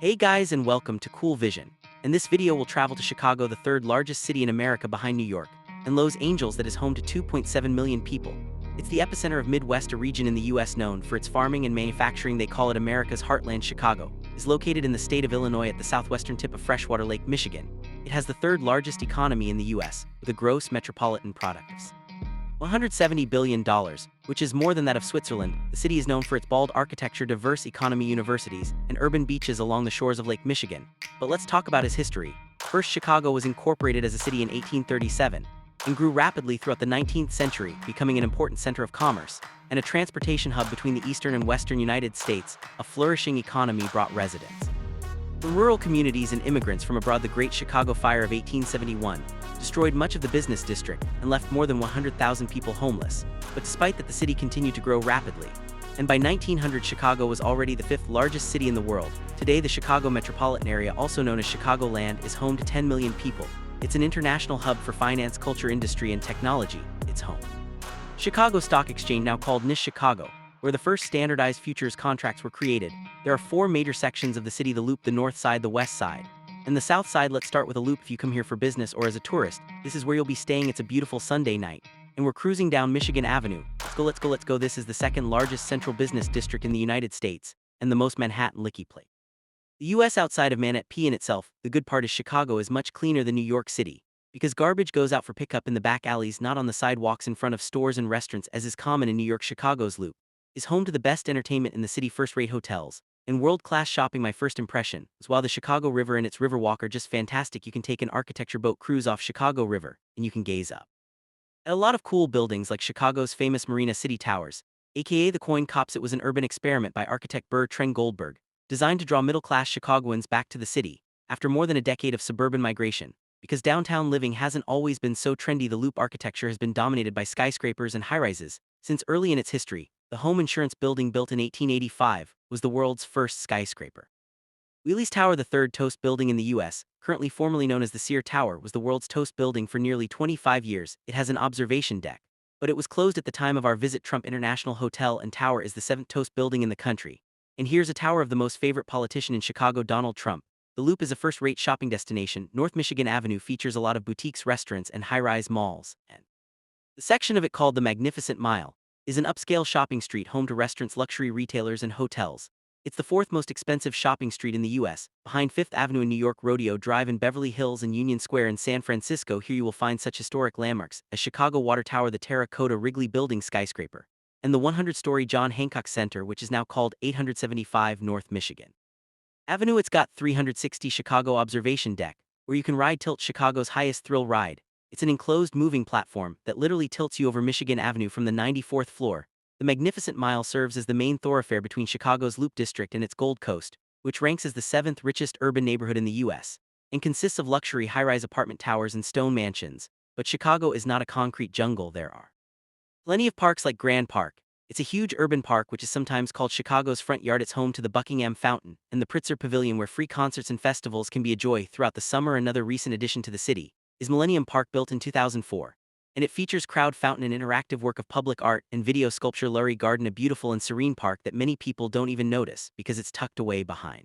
Hey guys, and welcome to Cool Vision. In this video we'll travel to Chicago, the third largest city in America behind New York, and Los Angeles that is home to 2.7 million people. It's the epicenter of Midwest, a region in the US known for its farming and manufacturing. They call it America's heartland. Chicago is located in the state of Illinois at the southwestern tip of freshwater Lake Michigan. It has the third largest economy in the US, with a gross metropolitan product of $170 billion, which is more than that of Switzerland. The city is known for its bold architecture, diverse economy, universities, and urban beaches along the shores of Lake Michigan. But let's talk about its history. First, Chicago was incorporated as a city in 1837 and grew rapidly throughout the 19th century, becoming an important center of commerce and a transportation hub between the eastern and western United States. A flourishing economy brought residents from rural communities and immigrants from abroad. The Great Chicago Fire of 1871 destroyed much of the business district and left more than 100,000 people homeless. But despite that, the city continued to grow rapidly. And by 1900, Chicago was already the fifth largest city in the world. Today, the Chicago metropolitan area, also known as Chicagoland, is home to 10 million people. It's an international hub for finance, culture, industry, and technology. It's home Chicago Stock Exchange, now called NYSE Chicago, where the first standardized futures contracts were created. There are four major sections of the city: the Loop, the north side, the west side, and the south side. Let's start with a Loop. If you come here for business or as a tourist, this is where you'll be staying. It's a beautiful Sunday night, and we're cruising down Michigan Avenue. Let's go. This is the second largest central business district in the United States, and the most Manhattan-licky place. The US outside of Manhattan in itself. The good part is Chicago is much cleaner than New York City, because garbage goes out for pickup in the back alleys, not on the sidewalks in front of stores and restaurants, as is common in New York. Chicago's Loop is home to the best entertainment in the city, first-rate hotels, and world-class shopping. My first impression is, while the Chicago River and its riverwalk are just fantastic, you can take an architecture boat cruise off Chicago River, and you can gaze up at a lot of cool buildings like Chicago's famous Marina City Towers, aka the Coin Cops. It was an urban experiment by architect Bertrand Goldberg, designed to draw middle-class Chicagoans back to the city after more than a decade of suburban migration. Because downtown living hasn't always been so trendy, the Loop architecture has been dominated by skyscrapers and high-rises since early in its history. The Home Insurance Building, built in 1885, was the world's first skyscraper. Wheatley's Tower, the third tallest building in the U.S., currently formerly known as the Sear Tower, was the world's tallest building for nearly 25 years. It has an observation deck, but it was closed at the time of our visit. Trump International Hotel and Tower is the seventh tallest building in the country. And here's a tower of the most favorite politician in Chicago, Donald Trump. The Loop is a first-rate shopping destination. North Michigan Avenue features a lot of boutiques, restaurants, and high-rise malls. And the section of it called the Magnificent Mile is an upscale shopping street home to restaurants, luxury retailers, and hotels. It's the fourth most expensive shopping street in the U.S., behind Fifth Avenue in New York, Rodeo Drive in Beverly Hills, and Union Square in San Francisco. Here you will find such historic landmarks as Chicago Water Tower, the terracotta Wrigley Building skyscraper, and the 100-story John Hancock Center, which is now called 875 North Michigan Avenue. It's got 360 Chicago observation deck, where you can ride Tilt, Chicago's highest thrill ride. It's an enclosed moving platform that literally tilts you over Michigan Avenue from the 94th floor. The Magnificent Mile serves as the main thoroughfare between Chicago's Loop District and its Gold Coast, which ranks as the seventh richest urban neighborhood in the U.S., and consists of luxury high-rise apartment towers and stone mansions. But Chicago is not a concrete jungle. There are plenty of parks like Grand Park. It's a huge urban park which is sometimes called Chicago's front yard. It's home to the Buckingham Fountain and the Pritzker Pavilion, where free concerts and festivals can be a joy throughout the summer. Another recent addition to the city is Millennium Park, built in 2004, and it features crowd fountain and interactive work of public art and video sculpture. Lurie Garden, a beautiful and serene park that many people don't even notice because it's tucked away behind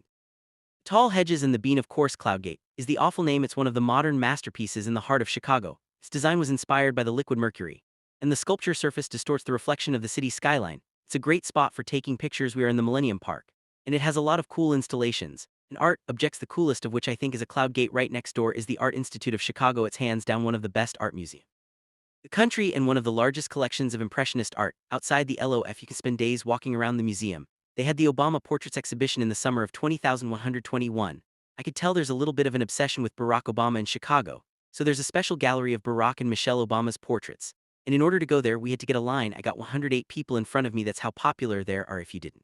tall hedges. And the Bean, of course, Cloudgate is the awful name. It's one of the modern masterpieces in the heart of Chicago. Its design was inspired by the liquid mercury, and the sculpture surface distorts the reflection of the city skyline. It's a great spot for taking pictures. We are in the Millennium Park, and it has a lot of cool installations and art objects, the coolest of which I think is a Cloudgate. Right next door is the Art Institute of Chicago. It's hands down one of the best art museums in the country and one of the largest collections of Impressionist art. Outside the LOF, you can spend days walking around the museum. They had the Obama Portraits exhibition in the summer of 2021. I could tell there's a little bit of an obsession with Barack Obama in Chicago, so there's a special gallery of Barack and Michelle Obama's portraits. And in order to go there, we had to get a line. I got 108 people in front of me. That's how popular they are. If you didn't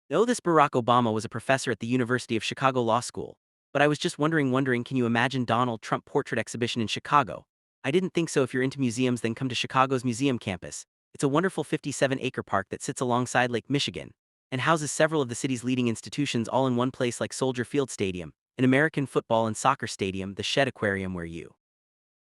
know this, Barack Obama was a professor at the University of Chicago Law School. But I was just wondering, can you imagine Donald Trump portrait exhibition in Chicago? I didn't think so. If you're into museums, then come to Chicago's museum campus. It's a wonderful 57-acre park that sits alongside Lake Michigan and houses several of the city's leading institutions all in one place, like Soldier Field Stadium, an American football and soccer stadium, the Shed Aquarium, where you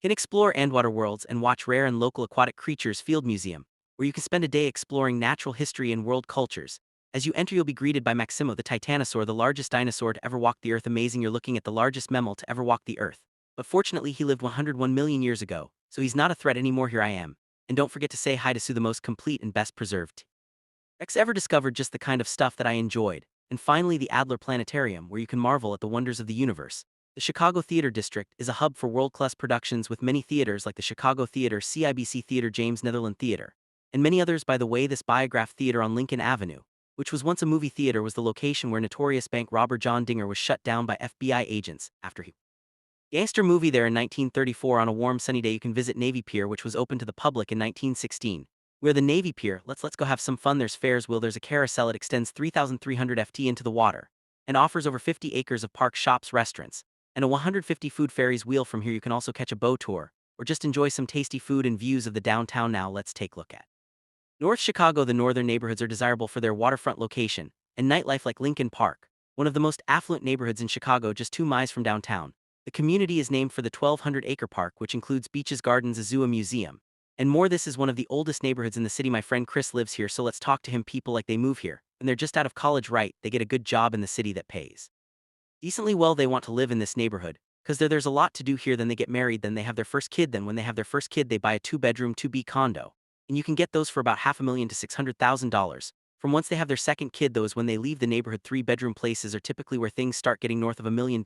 can explore Andwater Worlds and watch rare and local aquatic creatures, Field Museum, where you can spend a day exploring natural history and world cultures, As you enter, you'll be greeted by Maximo the Titanosaur, the largest dinosaur to ever walk the earth. Amazing, you're looking at the largest mammal to ever walk the earth. But fortunately, he lived 101 million years ago, so he's not a threat anymore. Here I am. And don't forget to say hi to Sue, the most complete and best preserved Rex ever discovered, just the kind of stuff that I enjoyed. And finally, the Adler Planetarium, where you can marvel at the wonders of the universe. The Chicago Theater District is a hub for world-class productions with many theaters like the Chicago Theater, CIBC Theater, James Netherland Theater, and many others. By the way, this Biograph Theater on Lincoln Avenue, which was once a movie theater, was the location where notorious bank robber John Dinger was shut down by FBI agents after he gangster movie there in 1934. On a warm sunny day, you can visit Navy Pier, which was opened to the public in 1916. We're the Navy Pier. Let's go have some fun. There's Ferris wheel, there's a carousel. It extends 3,300 ft into the water and offers over 50 acres of park, shops, restaurants, and a 150 food ferries wheel. From here you can also catch a boat tour or just enjoy some tasty food and views of the downtown. Now let's take a look at North Chicago. The northern neighborhoods are desirable for their waterfront location and nightlife, like Lincoln Park, one of the most affluent neighborhoods in Chicago, just 2 miles from downtown. The community is named for the 1,200-acre park, which includes beaches, gardens, a zoo, a museum, and more. This is one of the oldest neighborhoods in the city. My friend Chris lives here, so let's talk to him. People like they move here, and they're just out of college, right? They get a good job in the city that pays decently well. They want to live in this neighborhood because there's a lot to do here. Then they get married, then they have their first kid. Then when they have their first kid, they buy a 2-bedroom, 2B condo, and you can get those for about $500,000 to $600,000. From once they have their second kid, though, is when they leave the neighborhood. 3-bedroom places are typically where things start getting north of $1 million,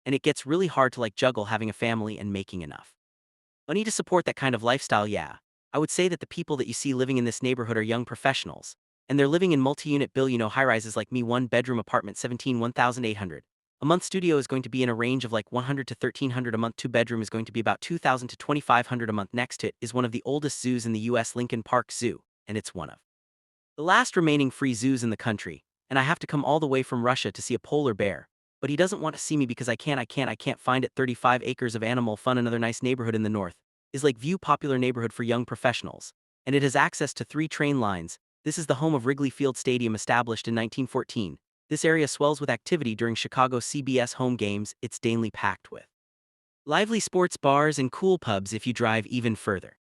and it gets really hard to juggle having a family and making enough money to support that kind of lifestyle. Yeah, I would say that the people that you see living in this neighborhood are young professionals, and they're living in multi-unit high-rises like me. 1-bedroom apartment, 1,800 a month. Studio is going to be in a range of like 100 to 1,300 a month. 2-bedroom is going to be about 2,000 to 2,500 a month. Next to it is one of the oldest zoos in the U.S., Lincoln Park Zoo, and it's one of the last remaining free zoos in the country. And I have to come all the way from Russia to see a polar bear, but he doesn't want to see me because I can't find it. 35 acres of animal fun. Another nice neighborhood in the north is Lakeview, popular neighborhood for young professionals, and it has access to 3 train lines. This is the home of Wrigley Field Stadium, established in 1914. This area swells with activity during Chicago CBS home games. It's daily packed with lively sports bars and cool pubs. If you drive even further